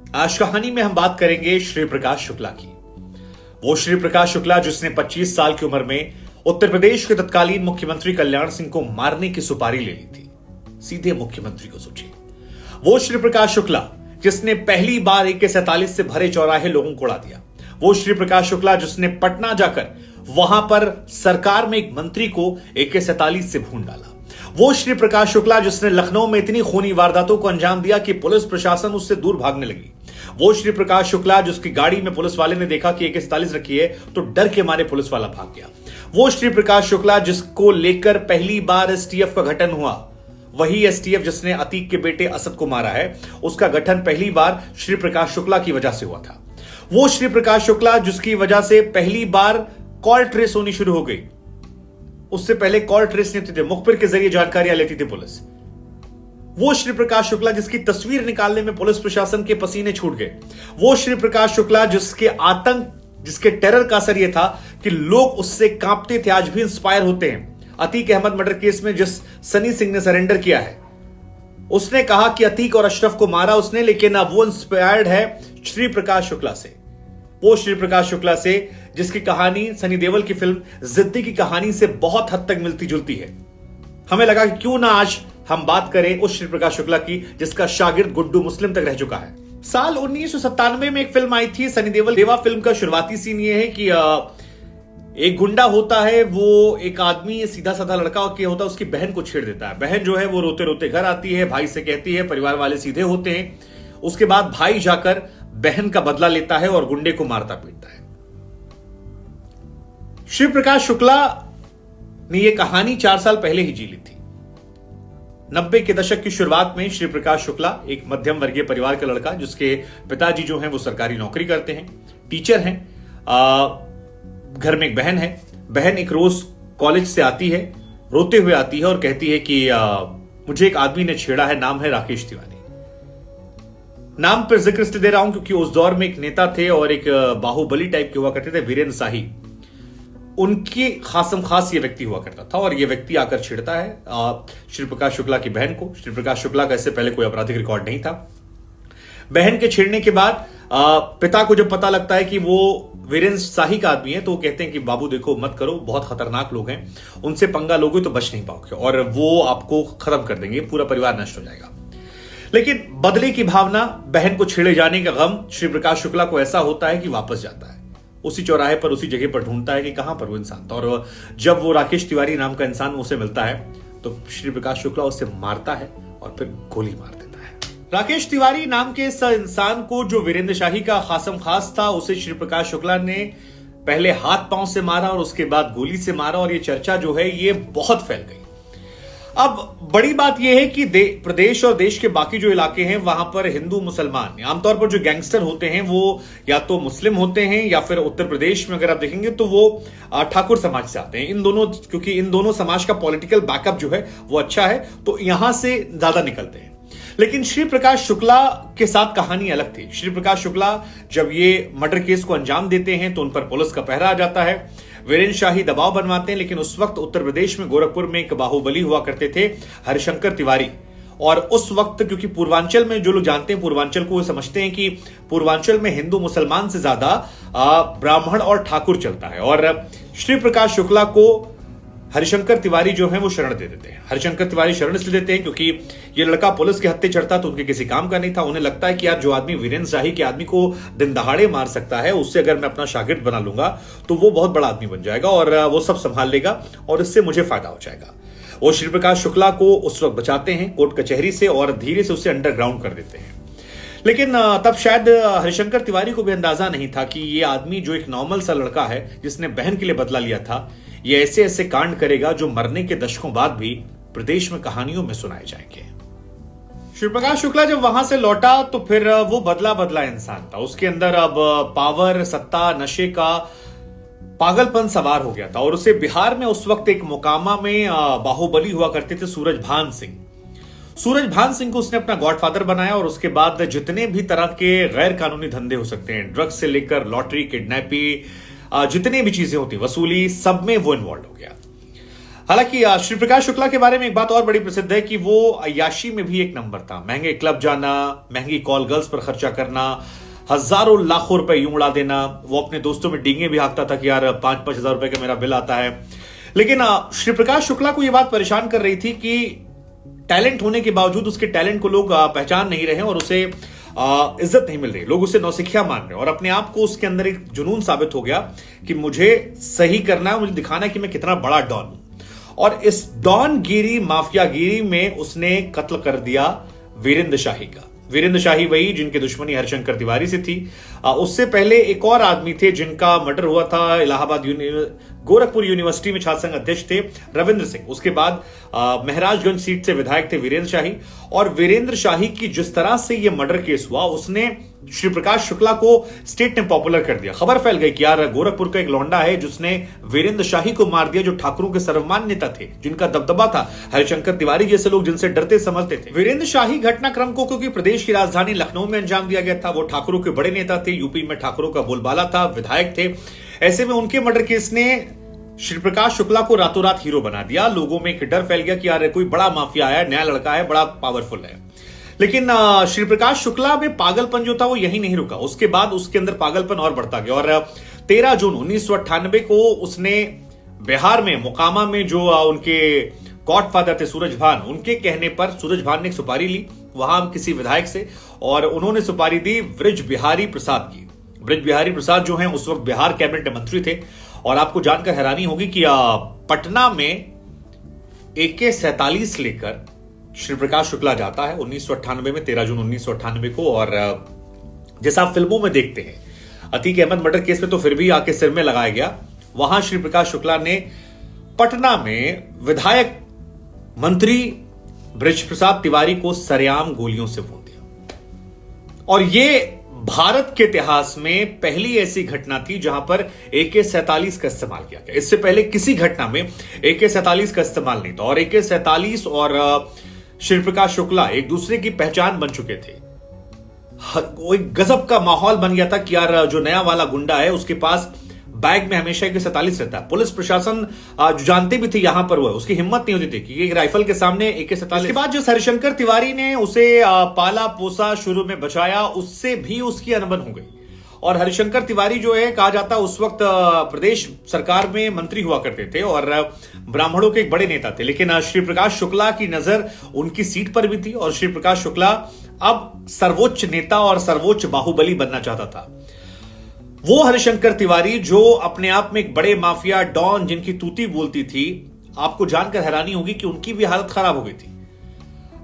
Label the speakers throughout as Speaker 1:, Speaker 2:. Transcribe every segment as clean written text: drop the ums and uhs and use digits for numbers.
Speaker 1: आज कहानी में हम बात करेंगे श्री प्रकाश शुक्ला की। वो श्री प्रकाश शुक्ला जिसने 25 साल की उम्र में उत्तर प्रदेश के तत्कालीन मुख्यमंत्री कल्याण सिंह को मारने की सुपारी ले ली थी। सीधे मुख्यमंत्री को सोचिए। वो श्री प्रकाश शुक्ला जिसने पहली बार AK-47 से भरे चौराहे लोगों को उड़ा दिया। वो श्री प्रकाश शुक्ला जिसने पटना जाकर वहां पर सरकार में एक मंत्री को AK-47 से भून डाला। वो श्री प्रकाश शुक्ला जिसने लखनऊ में इतनी खूनी वारदातों को अंजाम दिया कि पुलिस प्रशासन उससे दूर भागने लगी। वो श्री प्रकाश शुक्ला जिसकी गाड़ी में पुलिस वाले ने देखा कि AK-47 रखी है तो डर के मारे पुलिस वाला भाग गया। वो श्री प्रकाश शुक्ला जिसको लेकर पहली बार STF का गठन हुआ। वही STF जिसने अतीक के बेटे असद को मारा है, उसका गठन पहली बार श्री प्रकाश शुक्ला की वजह से हुआ था। वो श्री प्रकाश शुक्ला जिसकी वजह से पहली बार कॉल ट्रेस होनी शुरू हो गई। उससे पहले कॉल ट्रेस नहीं होते थे, मुखबिर के जरिए जानकारियां लेती थी पुलिस। वो श्री प्रकाश शुक्ला जिसकी तस्वीर निकालने में पुलिस प्रशासन के पसीने छूट गए। वो श्री प्रकाश शुक्ला जिसके आतंक, जिसके टेरर का असर यह था कि लोग उससे कांपते थे, आज भी इंस्पायर होते हैं। अतीक अहमद मर्डर केस में जिस सनी सिंह ने सरेंडर किया है, उसने कहा कि अतीक और अशरफ को मारा उसने, लेकिन अब वो इंस्पायर्ड है श्री प्रकाश शुक्ला से। वो श्री प्रकाश शुक्ला से जिसकी कहानी सनी देओल की फिल्म जिद्दी की कहानी से बहुत हद तक मिलती जुलती है। हमें लगा कि क्यों ना आज हम बात करें उस श्री प्रकाश शुक्ला की जिसका शागिर्द गुड्डू मुस्लिम तक रह चुका है। साल 1997 में एक फिल्म आई थी सनी देओल। देवा फिल्म का शुरुआती सीन ये है कि एक गुंडा होता है, वो एक आदमी सीधा साधा लड़का के होता है, उसकी बहन को छेड़ देता है। बहन जो है वो रोते रोते घर आती है, भाई से कहती है, परिवार वाले सीधे होते हैं। उसके बाद भाई जाकर बहन का बदला लेता है और गुंडे को मारता पीटता है। श्री प्रकाश शुक्ला ने यह कहानी 4 साल पहले ही जी ली थी। 90 के दशक की शुरुआत में श्री प्रकाश शुक्ला एक मध्यम वर्गीय परिवार का लड़का, जिसके पिताजी जो हैं वो सरकारी नौकरी करते हैं, टीचर हैं। घर में एक बहन है। बहन एक रोज कॉलेज से आती है, रोते हुए आती है और कहती है कि मुझे एक आदमी ने छेड़ा है, नाम है राकेश तिवारी। नाम पर जिक्र इसलिए दे रहा हूं क्योंकि उस दौर में एक नेता थे और एक बाहुबली टाइप के हुआ करते थे, वीरेंद्र शाही। उनकी खासम खास ये व्यक्ति हुआ करता था और ये व्यक्ति आकर छेड़ता है श्री प्रकाश शुक्ला की बहन को। श्री प्रकाश शुक्ला का इससे पहले कोई आपराधिक रिकॉर्ड नहीं था। बहन के छेड़ने के बाद पिता को जब पता लगता है कि वो वीरेंद्र शाही का आदमी है तो वो कहते हैं कि बाबू देखो मत करो, बहुत खतरनाक लोग हैं, उनसे पंगा लोगे तो बच नहीं पाओगे और वो आपको खत्म कर देंगे, पूरा परिवार नष्ट हो जाएगा। लेकिन बदले की भावना, बहन को छेड़े जाने का गम श्री प्रकाश शुक्ला को ऐसा होता है कि वापस जाता है। उसी चौराहे पर, उसी जगह पर ढूंढता है कि कहां पर वो इंसान था और जब वो राकेश तिवारी नाम का इंसान उसे मिलता है तो श्री प्रकाश शुक्ला उसे मारता है और फिर गोली मार देता है। राकेश तिवारी नाम के इस इंसान को, जो वीरेंद्र शाही का खासम खास था, उसे श्री प्रकाश शुक्ला ने पहले हाथ पांव से मारा और उसके बाद गोली से मारा और ये चर्चा जो है ये बहुत फैल गई। अब बड़ी बात यह है कि प्रदेश और देश के बाकी जो इलाके हैं वहां पर हिंदू मुसलमान, आमतौर पर जो गैंगस्टर होते हैं वो या तो मुस्लिम होते हैं या फिर उत्तर प्रदेश में अगर आप देखेंगे तो वो ठाकुर समाज से आते हैं। इन दोनों, क्योंकि इन दोनों समाज का पॉलिटिकल बैकअप जो है वो अच्छा है तो यहां से ज्यादा निकलते हैं। लेकिन श्री प्रकाश शुक्ला के साथ कहानी अलग थी। श्री प्रकाश शुक्ला जब ये मर्डर केस को अंजाम देते हैं तो उन पर पुलिस का पहरा आ जाता है। वीरेंद्र शाही दबाव बनवाते हैं, लेकिन उस वक्त उत्तर प्रदेश में गोरखपुर में एक बाहुबली हुआ करते थे, हरिशंकर तिवारी। और उस वक्त क्योंकि पूर्वांचल में, जो लोग जानते हैं पूर्वांचल को, वो समझते हैं कि पूर्वांचल में हिंदू मुसलमान से ज्यादा ब्राह्मण और ठाकुर चलता है। और श्री प्रकाश शुक्ला को हरिशंकर तिवारी जो है वो शरण दे देते हैं। हरिशंकर तिवारी शरण इसलिए देते हैं क्योंकि ये लड़का पुलिस के हत्थे चढ़ता तो उनके किसी काम का नहीं था। उन्हें लगता है कि यार जो आदमी वीरेंद्र शाही के आदमी को दिन दहाड़े मार सकता है, उससे अगर मैं अपना शागिर्द बना लूंगा तो वो बहुत बड़ा आदमी बन जाएगा और वो सब संभाल लेगा और इससे मुझे फायदा हो जाएगा। वो श्री प्रकाश शुक्ला को उस वक्त बचाते हैं कोर्ट कचहरी से और धीरे से उसे अंडरग्राउंड कर देते हैं। लेकिन तब शायद हरिशंकर तिवारी को भी अंदाजा नहीं था कि ये आदमी जो एक नॉर्मल सा लड़का है जिसने बहन के लिए बदला लिया था, ये ऐसे ऐसे कांड करेगा जो मरने के दशकों बाद भी प्रदेश में कहानियों में सुनाए जाएंगे। श्री प्रकाश शुक्ला जब वहां से लौटा तो फिर वो बदला इंसान था। उसके अंदर अब पावर, सत्ता, नशे का पागलपन सवार हो गया था और उसे बिहार में उस वक्त एक मोकामा में बाहुबली हुआ करते थे सूरज भान सिंह। सूरज भान सिंह को उसने अपना गॉडफादर बनाया और उसके बाद जितने भी तरह के गैर कानूनी धंधे हो सकते हैं, ड्रग्स से लेकर लॉटरी, किडनैपिंग, जितनी भी चीजें होती, वसूली, सब में वो इन्वॉल्व हो गया। हालांकि श्री प्रकाश शुक्ला के बारे में एक बात और बड़ी प्रसिद्ध है कि वो अय्याशी में भी एक नंबर था। महंगे क्लब जाना, महंगी कॉल गर्ल्स पर खर्चा करना, हजारों लाखों रुपए यूं उड़ा देना। वो अपने दोस्तों में डींगे भी हाँकता था कि यार 5-5 हजार रुपए का मेरा बिल आता है। लेकिन श्री प्रकाश शुक्ला को यह बात परेशान कर रही थी कि टैलेंट होने के बावजूद उसके टैलेंट को लोग पहचान नहीं रहे और उसे इज्जत नहीं मिल रही। लोग उसे नौसिखिया मान रहे और अपने आप को उसके अंदर एक जुनून साबित हो गया कि मुझे सही करना है, मुझे दिखाना है कि मैं कितना बड़ा डॉन हूं। और इस डॉन गिरी, माफियागिरी में उसने कत्ल कर दिया वीरेंद्र शाही का। वीरेंद्र शाही वही जिनकी दुश्मनी हरिशंकर तिवारी से थी। उससे पहले एक और आदमी थे जिनका मर्डर हुआ था इलाहाबाद गोरखपुर यूनिवर्सिटी में, छात्र संघ अध्यक्ष थे रविंद्र सिंह। उसके बाद महराजगंज सीट से विधायक थे वीरेंद्र शाही। और वीरेंद्र शाही की जिस तरह से यह मर्डर केस हुआ, उसने श्री प्रकाश शुक्ला को स्टेट में पॉपुलर कर दिया। खबर फैल गई कि यार गोरखपुर का एक लौंडा है जिसने वीरेंद्र शाही को मार दिया, जो ठाकुरों के सर्वमान्य नेता थे, जिनका दबदबा था, हरिशंकर तिवारी जैसे लोग जिनसे डरते समझते थे। वीरेंद्र शाही घटनाक्रम को क्योंकि प्रदेश की राजधानी लखनऊ में अंजाम दिया गया था, वो ठाकुरों के बड़े नेता थे, यूपी में ठाकुरों का बोलबाला था, विधायक थे। ऐसे में उनके मर्डर केस ने श्री प्रकाश शुक्ला को रातों रात हीरो बना दिया। लोगों में एक डर फैल गया कि यार कोई बड़ा माफिया आया, नया लड़का है, बड़ा पावरफुल है। लेकिन श्री प्रकाश शुक्ला में पागलपन जो था वो यही नहीं रुका। उसके बाद उसके अंदर पागलपन और बढ़ता गया और 13 जून 1998 को उसने बिहार में मोकामा में जो उनके गॉडफादर थे सूरज भान, उनके कहने पर सूरज भान ने एक सुपारी ली वहां किसी विधायक से और उन्होंने सुपारी दी ब्रिज बिहारी प्रसाद की। ब्रिज बिहारी प्रसाद जो हैं उस वक्त बिहार कैबिनेट मंत्री थे। और आपको जानकर हैरानी होगी कि पटना में AK-47 लेकर श्री प्रकाश शुक्ला जाता है 1998 में, 13 जून 1998 को। और जैसा आप फिल्मों में देखते हैं, अतीक अहमद मर्डर केस में तो फिर भी आके सिर में लगाया गया, वहां श्री प्रकाश शुक्ला ने पटना में विधायक मंत्री ब्रिज प्रसाद तिवारी को सरेआम गोलियों से भून दिया। और यह भारत के इतिहास में पहली ऐसी घटना थी जहां पर AK-47 का इस्तेमाल किया गया। इससे पहले किसी घटना में AK-47 का इस्तेमाल नहीं था। और AK-47 और श्री प्रकाश शुक्ला एक दूसरे की पहचान बन चुके थे। वो एक गजब का माहौल बन गया था कि यार जो नया वाला गुंडा है उसके पास बैग में हमेशा AK-47 रहता है। पुलिस प्रशासन जो जानते भी थे यहां पर हुआ, उसकी हिम्मत नहीं होती थी कि एक राइफल के सामने AK-47। इसके बाद जो हरिशंकर तिवारी ने उसे पाला पोसा, शुरू में बचाया, उससे भी उसकी अनबन हो गई। और हरिशंकर तिवारी जो है कहा जाता उस वक्त प्रदेश सरकार में मंत्री हुआ करते थे और ब्राह्मणों के एक बड़े नेता थे। लेकिन श्री प्रकाश शुक्ला की नजर उनकी सीट पर भी थी और श्री प्रकाश शुक्ला अब सर्वोच्च नेता और सर्वोच्च बाहुबली बनना चाहता था। वो हरिशंकर तिवारी जो अपने आप में एक बड़े माफिया डॉन जिनकी तूती बोलती थी, आपको जानकर हैरानी होगी कि उनकी भी हालत खराब हो गई थी।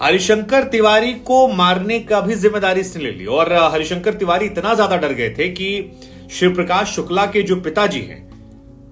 Speaker 1: हरिशंकर तिवारी को मारने का भी जिम्मेदारी इसने ले ली और हरिशंकर तिवारी इतना ज्यादा डर गए थे कि श्री प्रकाश शुक्ला के जो पिताजी हैं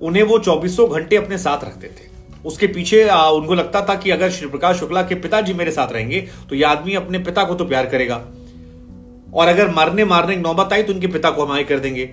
Speaker 1: उन्हें वो 24 घंटे अपने साथ रखते थे। उसके पीछे उनको लगता था कि अगर श्री प्रकाश शुक्ला के पिताजी मेरे साथ रहेंगे तो यह आदमी अपने पिता को तो प्यार करेगा और अगर मारने की नौबत आई तो उनके पिता को हमारे कर देंगे।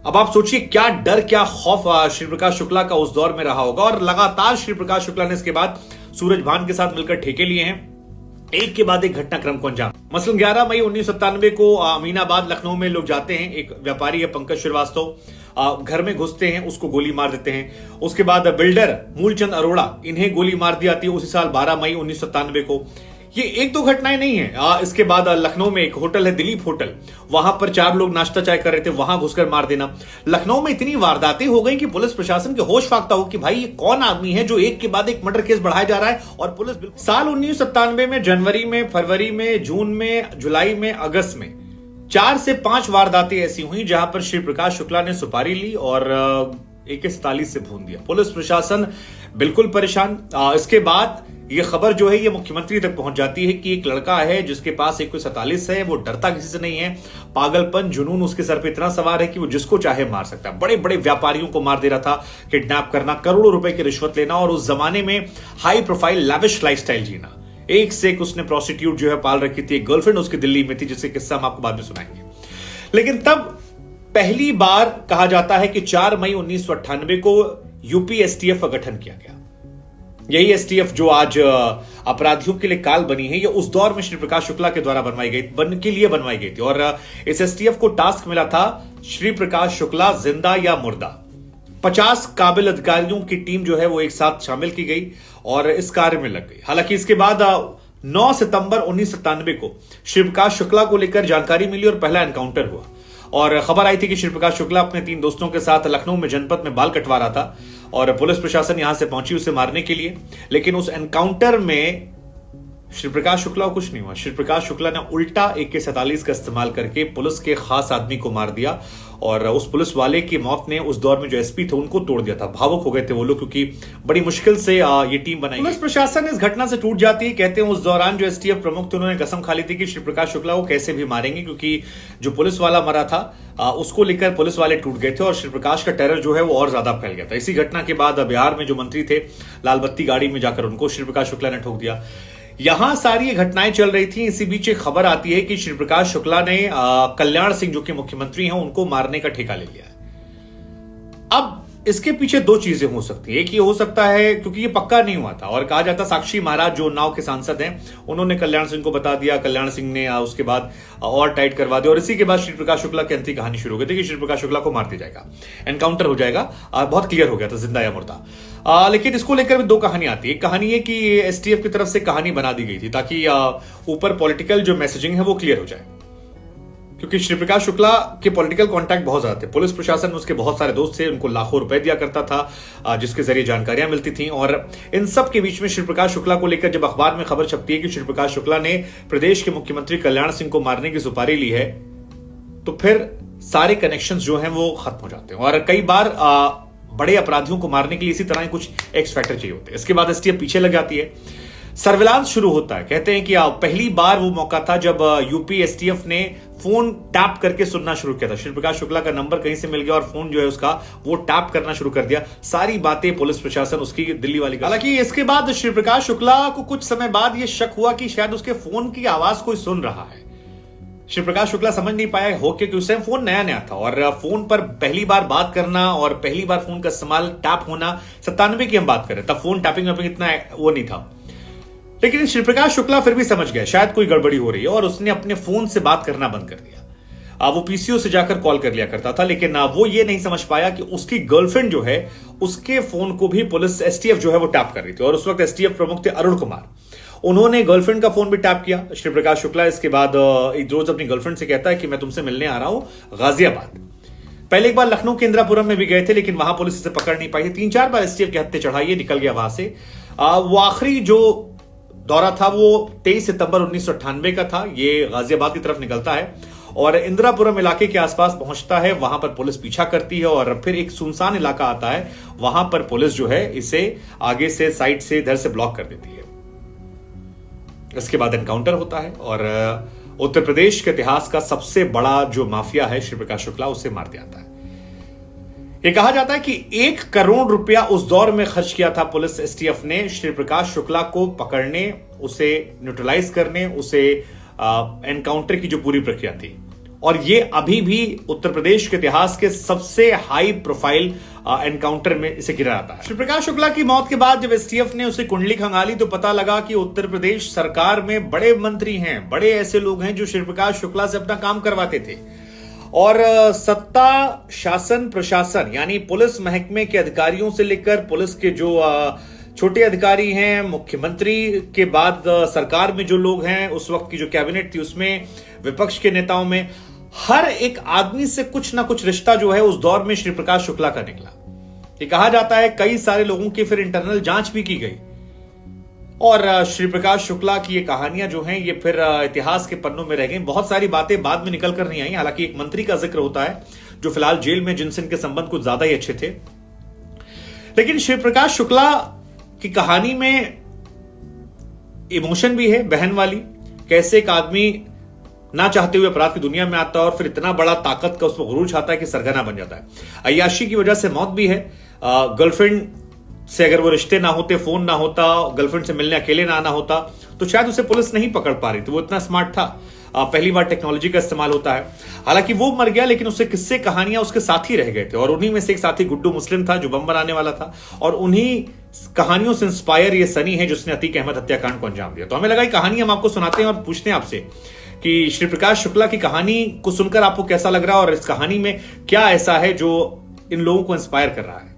Speaker 1: अब आप सोचिए क्या डर, क्या खौफ श्री प्रकाश शुक्ला का उस दौर में रहा होगा। और लगातार श्री प्रकाश शुक्ला ने इसके बाद सूरज भान के साथ मिलकर ठेके लिए हैं, एक के बाद एक घटनाक्रम को अंजाम। मसलन 11 मई 1997 को अमीनाबाद लखनऊ में लोग जाते हैं, एक व्यापारी है पंकज श्रीवास्तव, घर में घुसते हैं, उसको गोली मार देते हैं। उसके बाद बिल्डर मूलचंद अरोड़ा, इन्हें गोली मार दी जाती है उसी साल 12 मई 1997 को। ये एक दो घटनाएं नहीं है। इसके बाद लखनऊ में एक होटल है दिलीप होटल, वहां पर 4 लोग नाश्ता चाय कर रहे थे, वहां घुसकर मार देना। लखनऊ में इतनी वारदातें हो गई कि पुलिस प्रशासन के होश फाख्ता हो कि भाई ये कौन आदमी है जो एक के बाद एक मर्डर केस बढ़ाया जा रहा है। और पुलिस साल 1997 में जनवरी में, फरवरी में, जून में, जुलाई में, अगस्त में 4 से 5 वारदातें ऐसी हुई जहां पर श्री प्रकाश शुक्ला ने सुपारी ली और AK-47 से भून दिया। पुलिस प्रशासन बिल्कुल परेशान। इसके बाद ये खबर जो है ये मुख्यमंत्री तक पहुंच जाती है कि एक लड़का है जिसके पास AK-47 है, वो डरता किसी से नहीं है, पागलपन जुनून उसके सर पे इतना सवार है कि वो जिसको चाहे मार सकता है। बड़े बड़े व्यापारियों को मार दे रहा था, किडनैप करना, करोड़ों रुपए की रिश्वत लेना और उस जमाने में हाई प्रोफाइल लैविश लाइफस्टाइल जीना। एक से एक उसने प्रोस्टिट्यूट जो है पाल रखी थी, एक गर्लफ्रेंड उसकी दिल्ली में थी जिसके किस्सा हम आपको बाद में सुनाएंगे। लेकिन तब पहली बार कहा जाता है कि 4 मई 1998 को यूपी STF का गठन किया गया। यही STF जो आज अपराधियों के लिए काल बनी है, ये उस दौर में श्री प्रकाश शुक्ला के द्वारा बनवाई गई थी। और इस STF को टास्क मिला था श्री प्रकाश शुक्ला जिंदा या मुर्दा। 50 काबिल अधिकारियों की टीम जो है वो एक साथ शामिल की गई और इस कार्य में लग गई। हालांकि इसके बाद 9 सितंबर 1997 को श्री प्रकाश शुक्ला को लेकर जानकारी मिली और पहला एनकाउंटर हुआ। और खबर आई थी कि श्री प्रकाश शुक्ला अपने 3 दोस्तों के साथ लखनऊ में जनपद में बाल कटवा रहा था और पुलिस प्रशासन यहां से पहुंची उसे मारने के लिए। लेकिन उस एनकाउंटर में श्री प्रकाश शुक्ला को कुछ नहीं हुआ। श्री प्रकाश शुक्ला ने उल्टा AK-47 का इस्तेमाल करके पुलिस के खास आदमी को मार दिया और उस पुलिस वाले की मौत ने उस दौर में जो SP थे उनको तोड़ दिया था। भावुक हो गए थे वो लोग, क्योंकि बड़ी मुश्किल से ये टीम बनाई। पुलिस प्रशासन इस घटना से टूट जाती है। कहते हैं उस दौरान जो STF प्रमुख थे उन्होंने कसम खा ली थी कि श्री प्रकाश शुक्ला को कैसे भी मारेंगे, क्योंकि जो पुलिस वाला मरा था उसको लेकर पुलिस वाले टूट गए थे और श्री प्रकाश का टेरर जो है वो और ज्यादा फैल गया था। इसी घटना के बाद बिहार में जो मंत्री थे लाल बत्ती गाड़ी में जाकर उनको श्री प्रकाश शुक्ला ने ठोक दिया। यहां सारी ये घटनाएं चल रही थी। इसी बीच एक खबर आती है कि श्री प्रकाश शुक्ला ने कल्याण सिंह जो कि मुख्यमंत्री हैं उनको मारने का ठेका ले लिया है। अब इसके पीछे 2 चीजें हो सकती है। एक ये हो सकता है क्योंकि ये पक्का नहीं हुआ था और कहा जाता साक्षी महाराज जो उन्नाव के सांसद हैं उन्होंने कल्याण सिंह को बता दिया, कल्याण सिंह ने उसके बाद और टाइट करवा दिया और इसी के बाद श्री प्रकाश शुक्ला की अंतिम कहानी शुरू हो गई थी कि श्री प्रकाश शुक्ला को मार दिया जाएगा, एनकाउंटर हो जाएगा। बहुत क्लियर हो गया था जिंदा या मुर्दा। लेकिन इसको लेकर भी 2 कहानी आती है। एक कहानी है कि STF की तरफ से कहानी बना दी गई थी ताकि ऊपर पॉलिटिकल जो मैसेजिंग है वो क्लियर हो जाए, क्योंकि श्री प्रकाश शुक्ला के पॉलिटिकल कांटेक्ट बहुत ज्यादा थे। पुलिस प्रशासन में उसके बहुत सारे दोस्त थे, उनको लाखों रुपए दिया करता था जिसके जरिए जानकारियां मिलती थी। और इन सब के बीच में श्री प्रकाश शुक्ला को लेकर जब अखबार में खबर छपती है कि श्री प्रकाश शुक्ला ने प्रदेश के मुख्यमंत्री कल्याण सिंह को मारने की सुपारी ली है, तो फिर सारे कनेक्शंस जो हैं वो खत्म हो जाते हैं। और कई बार बड़े अपराधियों को मारने के लिए इसी तरह कुछ एक्स फैक्टर चाहिए होते हैं। इसके बाद STF पीछे लग जाती है, सर्विलांस शुरू होता है। कहते हैं कि पहली बार वो मौका था जब यूपी STF ने फोन टैप करके सुनना शुरू किया था। श्री प्रकाश शुक्ला का नंबर कहीं से मिल गया और फोन जो है उसका वो टैप करना शुरू कर दिया। सारी बातें पुलिस प्रशासन उसकी दिल्ली वाली। हालांकि इसके बाद श्री प्रकाश शुक्ला को कुछ समय बाद यह शक हुआ कि शायद उसके फोन की आवाज कोई सुन रहा है। श्री प्रकाश शुक्ला समझ नहीं पाया हो कि उस टाइम फोन नया नया था और फोन पर पहली बार बात करना और पहली बार फोन का इस्तेमाल टैप होना 97 की हम बात करें, तब फोन टैपिंग इतना वो नहीं था। लेकिन श्री प्रकाश शुक्ला फिर भी समझ गया शायद कोई गड़बड़ी हो रही है और उसने अपने फोन से बात करना बंद कर दिया। वो PCO से जाकर कॉल कर लिया करता था, लेकिन वो ये नहीं समझ पाया कि उसकी गर्लफ्रेंड जो है उसके फोन को भी पुलिस STF जो है वो टैप कर रही थी। और उस वक्त STF प्रमुख थे अरुण कुमार, उन्होंने गर्लफ्रेंड का फोन भी टैप किया। श्री प्रकाश शुक्ला इसके बाद एक रोज अपनी गर्लफ्रेंड से कहता है कि मैं तुमसे मिलने आ रहा हूं गाजियाबाद। पहले एक बार लखनऊ के इंदिरापुरम में भी गए थे, लेकिन वहां पुलिस इसे पकड़ नहीं पाई। 3-4 बार STF के हत्थे चढ़ाई, निकल गया वहां से। वो आखिरी जो दौरा था वो 23 सितंबर 1998 का था। ये गाजियाबाद की तरफ निकलता है और इंदिरापुरम इलाके के आसपास पहुंचता है। वहां पर पुलिस पीछा करती है और फिर एक सुनसान इलाका आता है, वहां पर पुलिस जो है इसे आगे से साइड से इधर से ब्लॉक कर देती है। इसके बाद एनकाउंटर होता है और उत्तर प्रदेश के इतिहास का सबसे बड़ा जो माफिया है श्री प्रकाश शुक्ला, उसे मार दिया जाता है। यह कहा जाता है कि 1 करोड़ रुपया उस दौर में खर्च किया था पुलिस STF ने श्री प्रकाश शुक्ला को पकड़ने, उसे न्यूट्रलाइज करने, उसे एनकाउंटर की जो पूरी प्रक्रिया थी। और ये अभी भी उत्तर प्रदेश के इतिहास के सबसे हाई प्रोफाइल एनकाउंटर में इसे गिना जाता है। श्री प्रकाश शुक्ला की मौत के बाद जब STF ने उसे कुंडली खंगाली तो पता लगा कि उत्तर प्रदेश सरकार में बड़े मंत्री हैं, बड़े ऐसे लोग हैं जो श्री प्रकाश शुक्ला से अपना काम करवाते थे। और सत्ता, शासन, प्रशासन यानी पुलिस महकमे के अधिकारियों से लेकर पुलिस के जो छोटे अधिकारी हैं, मुख्यमंत्री के बाद सरकार में जो लोग हैं, उस वक्त की जो कैबिनेट थी उसमें, विपक्ष के नेताओं में, हर एक आदमी से कुछ ना कुछ रिश्ता जो है उस दौर में श्री प्रकाश शुक्ला का निकला। ये कहा जाता है कई सारे लोगों की फिर इंटरनल जांच भी की गई और श्री प्रकाश शुक्ला की ये कहानियां जो हैं ये फिर इतिहास के पन्नों में रह गई। बहुत सारी बातें बाद में निकल कर नहीं आई। हालांकि एक मंत्री का जिक्र होता है जो फिलहाल जेल में, जिनसे इनके संबंध कुछ ज्यादा ही अच्छे थे। लेकिन श्री प्रकाश शुक्ला की कहानी में इमोशन भी है, बहन वाली। कैसे एक आदमी ना चाहते हुए अपराध की दुनिया में आता है और फिर इतना बड़ा ताकत का उस पर गुरूर छाता है कि सरगना बन जाता है। अय्याशी की वजह से मौत भी है। गर्लफ्रेंड से अगर वो रिश्ते ना होते, फोन ना होता, गर्लफ्रेंड से मिलने अकेले ना आना होता, तो शायद उसे पुलिस नहीं पकड़ पा रही थी। वो इतना स्मार्ट था। पहली बार टेक्नोलॉजी का इस्तेमाल होता है। हालांकि वो मर गया, लेकिन उससे किस्से कहानियां उसके साथी रह गए थे और उन्हीं में से एक साथी गुड्डू मुस्लिम था जो बम बनाने वाला था और उन्हीं कहानियों से इंस्पायर ये सनी है जिसने अतीक अहमद हत्याकांड को अंजाम दिया। तो हमें लगा कहानी हम आपको सुनाते हैं और पूछते हैं आपसे कि श्री प्रकाश शुक्ला की कहानी को सुनकर आपको कैसा लग रहा है और इस कहानी में क्या ऐसा है जो इन लोगों को इंस्पायर कर रहा है।